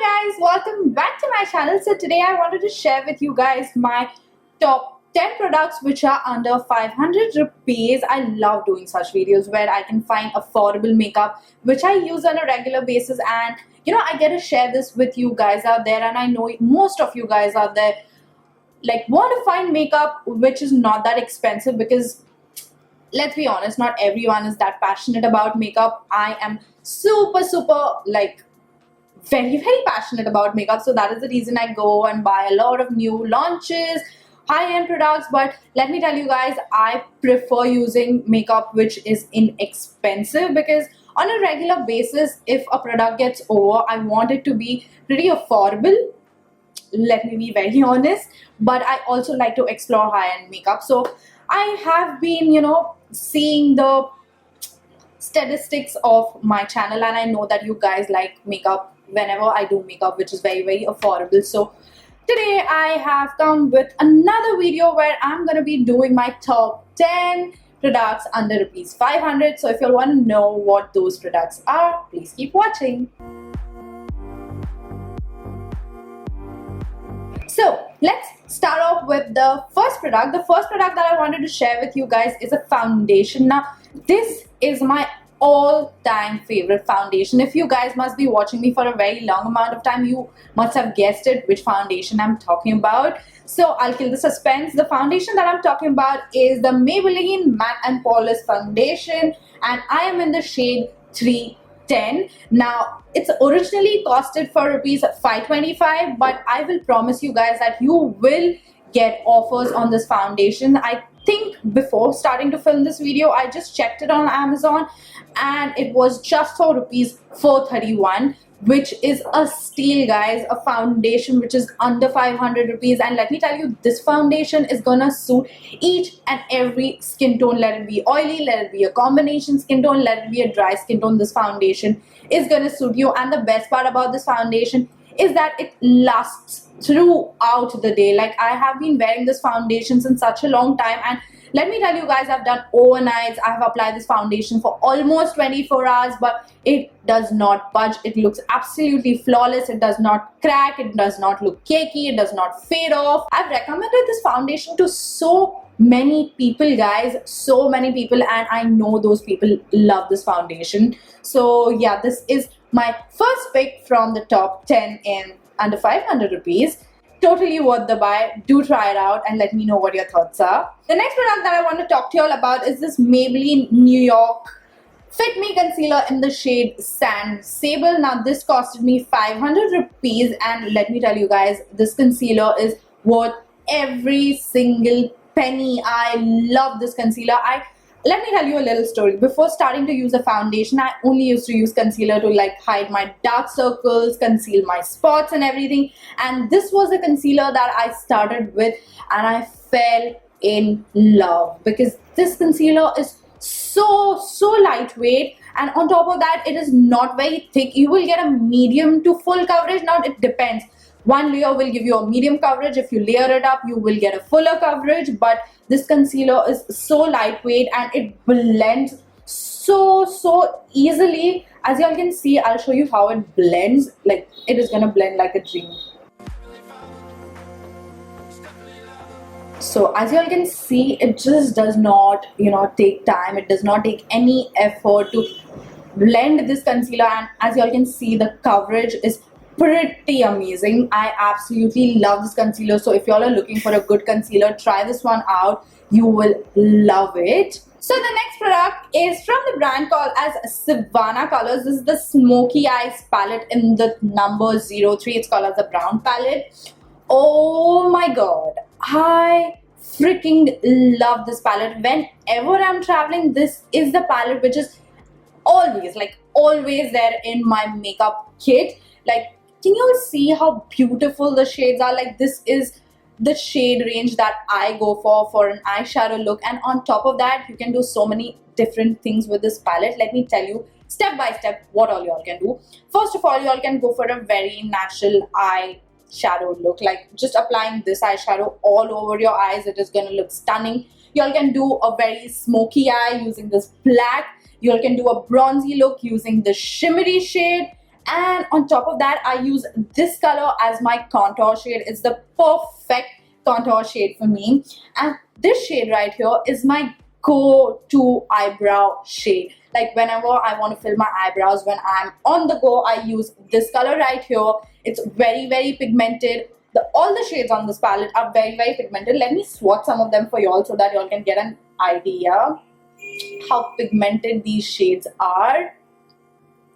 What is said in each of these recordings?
Hi guys, welcome back to my channel. So today I wanted to share with you guys my top 10 products which are under 500 rupees. I love doing such videos where I can find affordable makeup which I use on a regular basis, and I get to share this with you guys out there, and I know most of you guys out there want to find makeup which is not that expensive, because let's be honest, not everyone is that passionate about makeup. I am super very passionate about makeup, so that is the reason I go and buy a lot of new launches, high-end products. But let me tell you guys, I prefer using makeup which is inexpensive, because on a regular basis, if a product gets over, I want it to be pretty affordable, let me be very honest. But I also like to explore high-end makeup, so I have been seeing the statistics of my channel, and I know that you guys like makeup whenever I do makeup which is very affordable. So today I have come with another video where I'm gonna be doing my top 10 products under rupees 500. So if you want to know what those products are, please keep watching. So let's start off with the first product. The first product that I wanted to share with you guys is a foundation. Now this is my all-time favorite foundation. If you guys must be watching me for a very long amount of time, you must have guessed it which foundation I'm talking about. So I'll kill the suspense. The foundation that I'm talking about is the Maybelline Matte and Polish Foundation, and I am in the shade 310. Now it's originally costed for rupees 525, but I will promise you guys that you will get offers on this foundation. I think before starting to film this video, I just checked it on Amazon and it was just for rupees 431, which is a steal, guys. A foundation which is under 500 rupees, and let me tell you, this foundation is gonna suit each and every skin tone. Let it be oily, let it be a combination skin tone, let it be a dry skin tone, this foundation is gonna suit you. And the best part about this foundation is that it lasts throughout the day. Like, I have been wearing this foundation since such a long time, and let me tell you guys, I've done overnights. I have applied this foundation for almost 24 hours, but it does not budge. It looks absolutely flawless. It does not crack. It does not look cakey. It does not fade off. I've recommended this foundation to so many people, guys, so many people, and I know those people love this foundation. So yeah, this is my first pick from the top 10 in under 500 rupees. Totally worth the buy. Do try it out and let me know what your thoughts are. The next product that I want to talk to you all about is this Maybelline New York Fit Me Concealer in the shade Sand Sable. Now this costed me 500 rupees, and let me tell you guys, this concealer is worth every single penny. I love this concealer. Let me tell you a little story. Before starting to use a foundation, I only used to use concealer to hide my dark circles, conceal my spots and everything. And this was a concealer that I started with, and I fell in love, because this concealer is so lightweight, and on top of that, it is not very thick. You will get a medium to full coverage. Now it depends. One layer will give you a medium coverage. If you layer it up, you will get a fuller coverage. But this concealer is so lightweight and it blends so easily. As y'all can see, I'll show you how it blends. Like, it is gonna blend like a dream. So as y'all can see, it just does not take time. It does not take any effort to blend this concealer, and as y'all can see, the coverage is pretty amazing. I absolutely love this concealer. So if y'all are looking for a good concealer, try this one out. You will love it. So the next product is from the brand called as Savannah Colors. This is the Smoky Eyes palette in the number 03. It's called as the brown palette. Oh my god, I freaking love this palette. Whenever I'm traveling, this is the palette which is always there in my makeup kit. Can you all see how beautiful the shades are? This is the shade range that I go for an eyeshadow look, and on top of that, you can do so many different things with this palette. Let me tell you step by step what all y'all can do. First of all, y'all can go for a very natural eyeshadow look, just applying this eyeshadow all over your eyes. It is gonna look stunning. Y'all can do a very smoky eye using this black. Y'all can do a bronzy look using the shimmery shade. And on top of that, I use this color as my contour shade. It's the perfect contour shade for me. And this shade right here is my go-to eyebrow shade. Like whenever I want to fill my eyebrows, when I'm on the go, I use this color right here. It's very, very pigmented. All the shades on this palette are very, very pigmented. Let me swatch some of them for y'all so that y'all can get an idea how pigmented these shades are.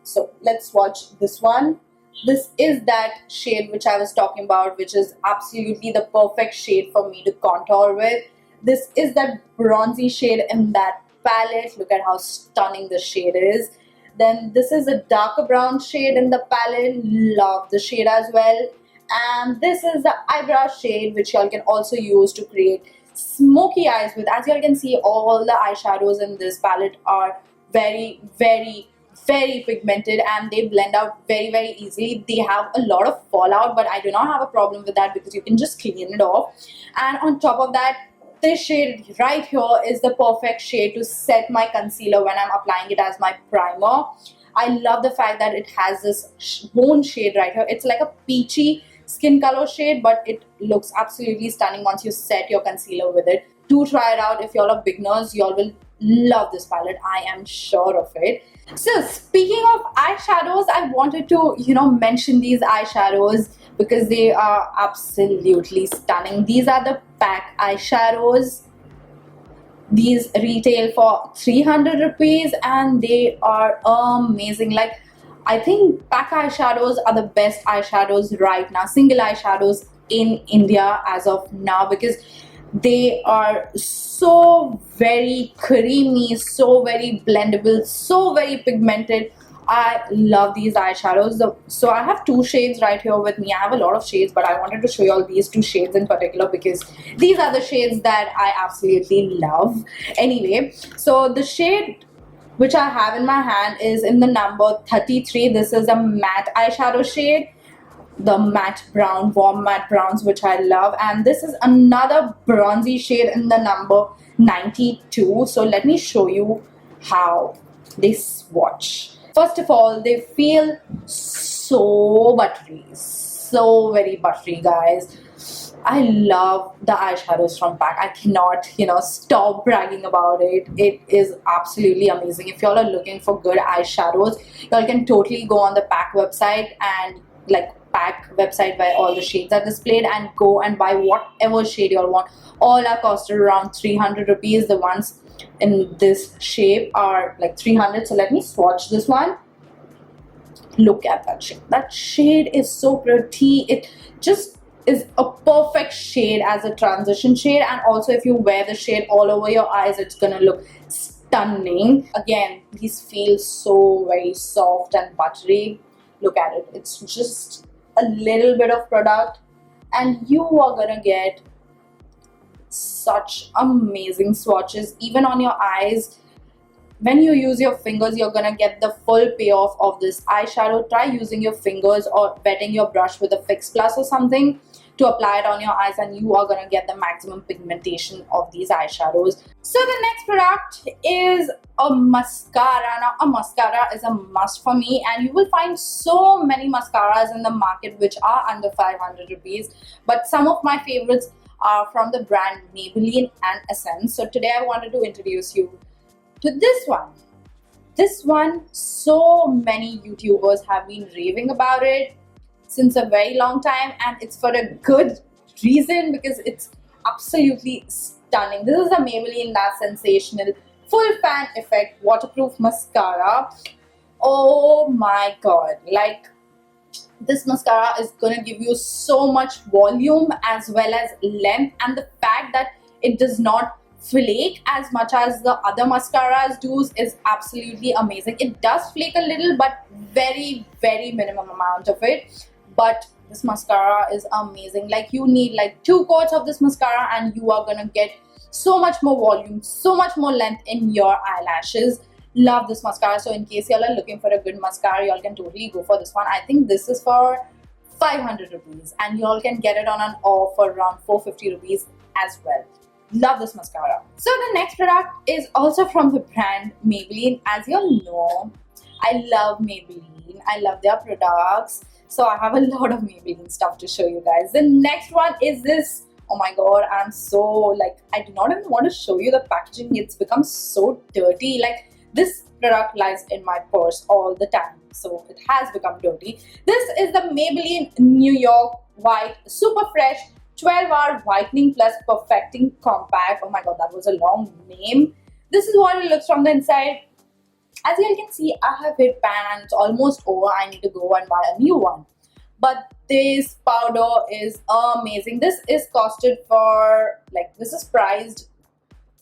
So let's swatch this one. This is that shade which I was talking about, which is absolutely the perfect shade for me to contour with. This is that bronzy shade in that palette. Look at how stunning the shade is. Then this is a darker brown shade in the palette. Love the shade as well. And this is the eyebrow shade, which y'all can also use to create smoky eyes with. As y'all can see, all the eyeshadows in this palette are very, very, very pigmented, and they blend out very, very easily. They have a lot of fallout, but I do not have a problem with that because you can just clean it off. And on top of that, this shade right here is the perfect shade to set my concealer when I'm applying it as my primer. I love the fact that it has this bone shade right here. It's like a peachy skin color shade, but it looks absolutely stunning once you set your concealer with it. Do try it out. If y'all are beginners, y'all will love this palette. I am sure of it. So speaking of eyeshadows, I wanted to mention these eyeshadows because they are absolutely stunning. These are the PAC eyeshadows. These retail for 300 rupees and they are amazing. Like, I think PAC eyeshadows are the best eyeshadows right now, single eyeshadows in India as of now, because they are so very creamy, so very blendable, so very pigmented. I love these eyeshadows. So I have two shades right here with me. I have a lot of shades, but I wanted to show you all these two shades in particular because these are the shades that I absolutely love. Anyway, so the shade which I have in my hand is in the number 33. This is a matte eyeshadow shade, the matte brown, warm matte browns, which I love. And this is another bronzy shade in the number 92. So let me show you how they swatch. First of all, they feel so buttery, so very buttery, guys. I love the eyeshadows from PAC. I cannot, stop bragging about it. It is absolutely amazing. If y'all are looking for good eyeshadows, y'all can totally go on the PAC website and PAC website where all the shades are displayed and go and buy whatever shade y'all want. All are costed around 300 rupees. The ones in this shape are like 300. So let me swatch this one. Look at that shade. That shade is so pretty. It just is a perfect shade as a transition shade, and also if you wear the shade all over your eyes, it's gonna look stunning. Again, these feel so very soft and buttery. Look at it. It's just a little bit of product and you are gonna get such amazing swatches even on your eyes. When you use your fingers, you're gonna get the full payoff of this eyeshadow. Try using your fingers or wetting your brush with a Fix Plus or something to apply it on your eyes, and you are gonna get the maximum pigmentation of these eyeshadows. So the next product is a mascara. Now, a mascara is a must for me, and you will find so many mascaras in the market which are under 500 rupees. But some of my favorites are from the brand Maybelline and Essence. So today I wanted to introduce you to this one. This one, so many YouTubers have been raving about it since a very long time, and it's for a good reason because it's absolutely stunning. This is the Maybelline La Sensational Full Fan Effect Waterproof Mascara. Oh my god, like, this mascara is gonna give you so much volume as well as length, and the fact that it does not flake as much as the other mascaras do is absolutely amazing. It does flake a little, but very, very minimum amount of it. But this mascara is amazing. Like, you need like 2 coats of this mascara and you are gonna get so much more volume, so much more length in your eyelashes. Love this mascara. So in case y'all are looking for a good mascara, y'all can totally go for this one. I think this is for 500 rupees and y'all can get it on an offer around 450 rupees as well. Love this mascara. So the next product is also from the brand Maybelline. As you all know, I love Maybelline. I love their products. So I have a lot of Maybelline stuff to show you guys. The next one is this. Oh my god, I'm so like, I do not even want to show you the packaging. It's become so dirty. Like, this product lies in my purse all the time. So it has become dirty. This is the Maybelline New York White Super Fresh 12-hour Whitening Plus Perfecting Compact. Oh my god, that was a long name. This is what it looks from the inside. As you all can see, I have hit pan and it's almost over. I need to go and buy a new one. But this powder is amazing. This is costed for, like, this is priced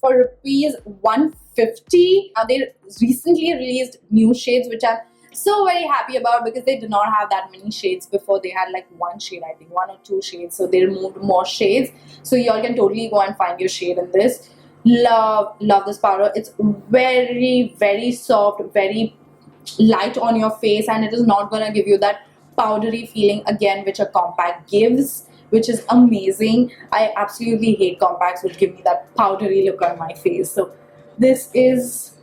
for rupees 150. They recently released new shades, which I'm so very happy about, because they did not have that many shades before. They had like one shade, I think, one or two shades. So they removed more shades. So y'all can totally go and find your shade in this. Love this powder. It's very, very soft, very light on your face, and it is not gonna give you that powdery feeling again which a compact gives, which is amazing. I absolutely hate compacts which give me that powdery look on my face. So this is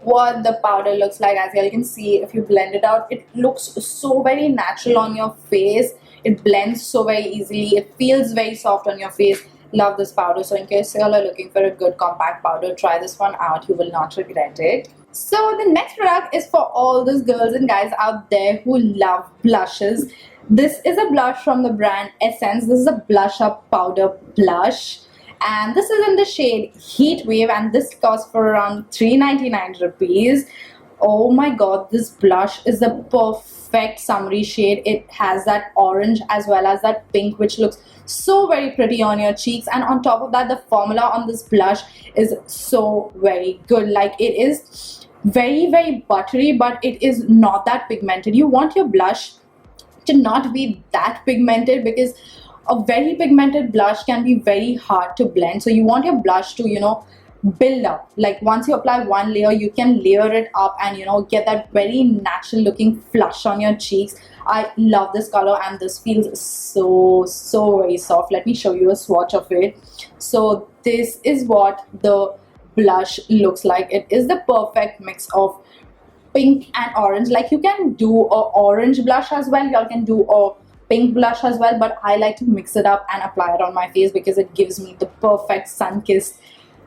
what the powder looks like. As you can see, if you blend it out, it looks so very natural on your face. It blends so very easily. It feels very soft on your face. Love this powder. So in case you all are looking for a good compact powder, try this one out. You will not regret it. So the next product is for all those girls and guys out there who love blushes. This is a blush from the brand Essence. This is a blush up powder blush, and this is in the shade Heat Wave, and this costs for around 399 rupees. Oh my god, this blush is the perfect summery shade. It has that orange as well as that pink, which looks so very pretty on your cheeks. And on top of that, the formula on this blush is so very good. Like, it is very, very buttery, but it is not that pigmented. You want your blush to not be that pigmented, because a very pigmented blush can be very hard to blend. So you want your blush to, you know, build up. Like, once you apply one layer, you can layer it up and, you know, get that very natural looking flush on your cheeks. I love this color, and this feels so very soft. Let me show you a swatch of it. So this is what the blush looks like. It is the perfect mix of pink and orange. Like, you can do a orange blush as well, y'all can do a pink blush as well, but I like to mix it up and apply it on my face because it gives me the perfect sun-kissed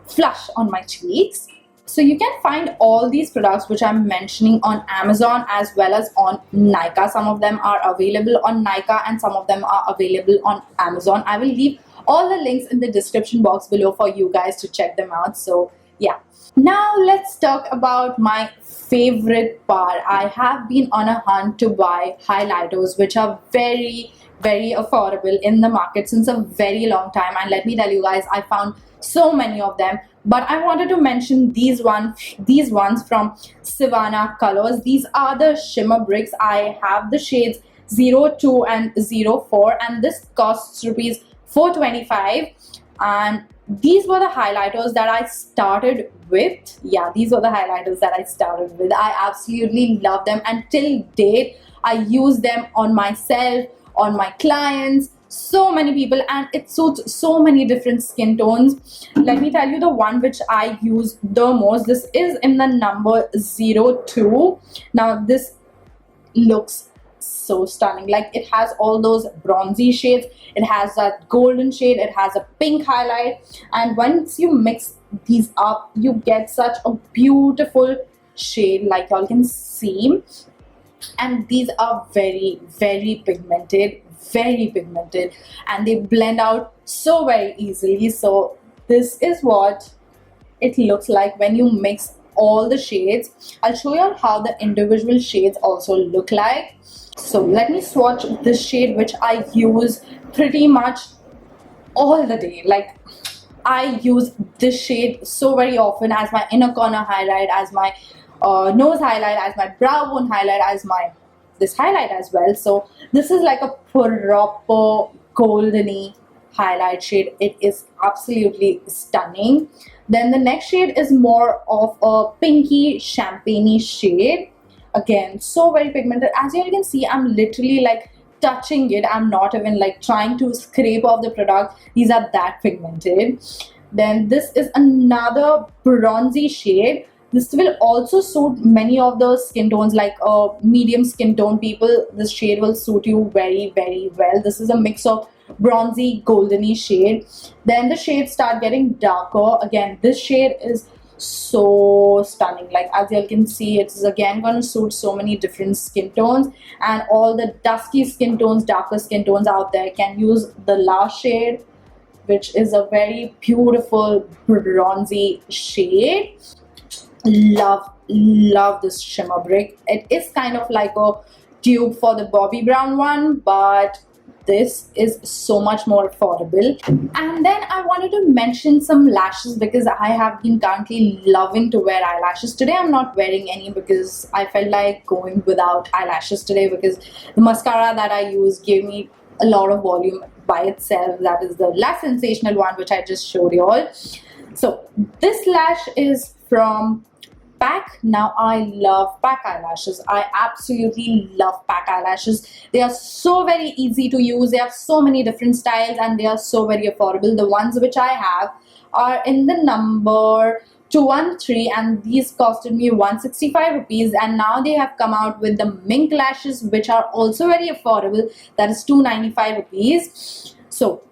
flush on my cheeks. So you can find all these products which I'm mentioning on Amazon as well as on Nykaa. Some of them are available on Nykaa and some of them are available on Amazon. I will leave all the links in the description box below for you guys to check them out. So yeah, now let's talk about my favorite part. I have been on a hunt to buy highlighters which are very affordable in the market since a very long time, and let me tell you guys, I found so many of them, but I wanted to mention these ones from Savannah Colors. These are the shimmer bricks. I have the shades 02 and 04, and this costs rupees 425. And these were the highlighters that I started with. Yeah, these were the highlighters that I started with. I absolutely love them, and till date I use them on myself, on my clients, so many people, and it suits so many different skin tones. Let me tell you the one which I use the most. This is in the number 02. Now this looks so stunning. Like, it has all those bronzy shades, it has that golden shade, it has a pink highlight, and once you mix these up, you get such a beautiful shade, like y'all can see. And these are very pigmented, and they blend out so very easily. So this is what it looks like when you mix all the shades. I'll show you how the individual shades also look like. So let me swatch this shade which I use pretty much all the day. Like, I use this shade so very often as my inner corner highlight, as my nose highlight, as my brow bone highlight, as my this highlight as well. So this is like a proper goldeny highlight shade. It is absolutely stunning. Then the next shade is more of a pinky champagne shade. Again, so very pigmented. As you can see, I'm literally like touching it. I'm not even like trying to scrape off the product. These are that pigmented. Then this is another bronzy shade. This will also suit many of the skin tones, like medium skin tone people. This shade will suit you very well. This is a mix of bronzy goldeny shade. Then the shades start getting darker. Again, this shade is so stunning. Like, as you all can see, it is again going to suit so many different skin tones, and all the dusky skin tones, darker skin tones out there can use the last shade, which is a very beautiful bronzy shade. Love this shimmer brick. It is kind of like a dupe for the Bobbi Brown one, but this is so much more affordable. And then I wanted to mention some lashes, because I have been currently loving to wear eyelashes. Today I'm not wearing any because I felt like going without eyelashes today, because the mascara that I use gave me a lot of volume by itself. That is the Lash Sensational one, which I just showed you all. So this lash is from Pack. Now, I love Pack eyelashes. I absolutely love Pack eyelashes. They are so very easy to use. They have so many different styles, and they are so very affordable. The ones which I have are in the number 213, and these costed me 165 rupees. And now they have come out with the mink lashes, which are also very affordable. That is 295 rupees. So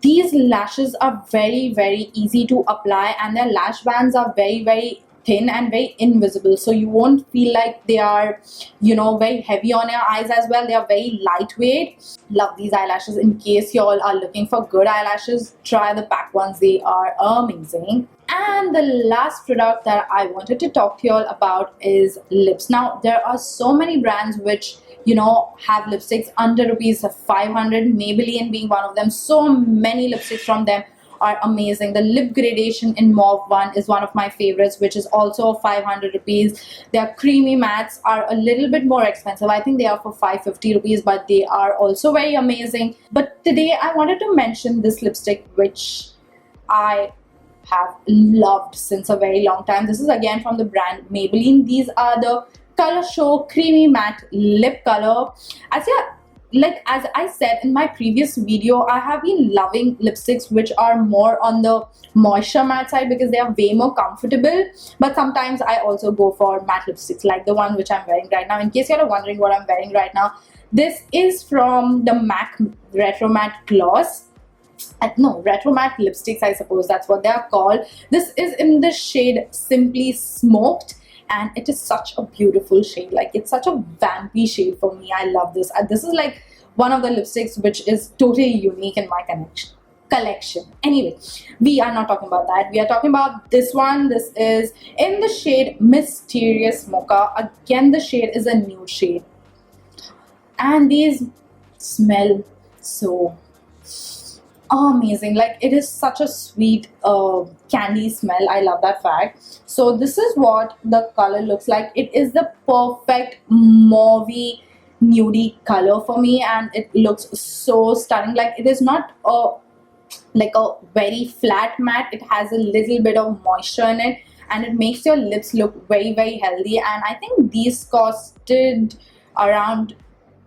these lashes are very easy to apply, and their lash bands are very thin and very invisible, so you won't feel like they are, you know, very heavy on your eyes as well. They are very lightweight. Love these eyelashes. In case you all are looking for good eyelashes, try the Pack ones. They are amazing. And the last product that I wanted to talk to you all about is lips. Now, there are so many brands which, you know, have lipsticks under rupees 500, Maybelline being one of them. So many lipsticks from them are amazing. The lip gradation in mauve one is one of my favorites, which is also 500 rupees. Their creamy mattes are a little bit more expensive. I think they are for 550 rupees, but they are also very amazing. But today I wanted to mention this lipstick, which I have loved since a very long time. This is again from the brand Maybelline. These are the Color Show Creamy Matte Lip Color. As I said in my previous video, I have been loving lipsticks which are more on the moisture matte side, because they are way more comfortable. But sometimes I also go for matte lipsticks, like the one which I'm wearing right now. In case you're wondering what I'm wearing right now, this is from the MAC Retro Matte Gloss. No, Retro Matte Lipsticks, I suppose that's what they are called. This is in the shade Simply Smoked, and it is such a beautiful shade. Like, it's such a vampy shade for me. I love this. This is like one of the lipsticks which is totally unique in my collection. Anyway, we are not talking about that. We are talking about this one. This is in the shade Mysterious Mocha. Again, the shade is a nude shade, and these smell so amazing. Like, it is such a sweet candy smell. I love that fact. So this is what the color looks like. It is the perfect mauvey nudie color for me, and it looks so stunning. Like, it is not like a very flat matte. It has a little bit of moisture in it, and it makes your lips look very healthy. And I think these costed around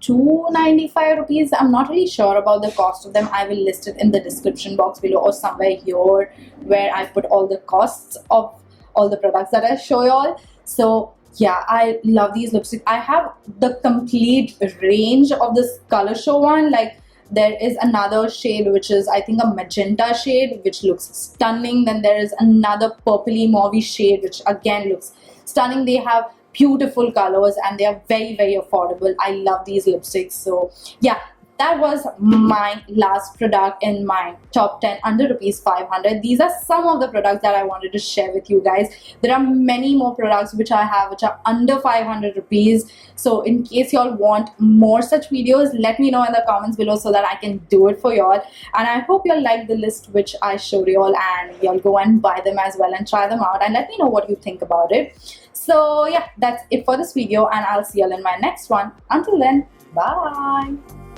295 rupees. I'm not really sure about the cost of them. I will list it in the description box below, or somewhere here where I put all the costs of all the products that I show you all. So yeah, I love these lipsticks. I have the complete range of this Color Show one. Like, there is another shade which is, I think, a magenta shade, which looks stunning. Then there is another purpley mauve shade, which again looks stunning. They have beautiful colors, and they are very affordable. I love these lipsticks. So yeah, that was my last product in my top 10 under rupees 500. These are some of the products that I wanted to share with you guys. There are many more products which I have which are under 500 rupees. So in case y'all want more such videos, let me know in the comments below so that I can do it for y'all. And I hope y'all like the list which I showed y'all, and y'all go and buy them as well and try them out, and let me know what you think about it. So yeah, that's it for this video, and I'll see y'all in my next one. Until then, bye.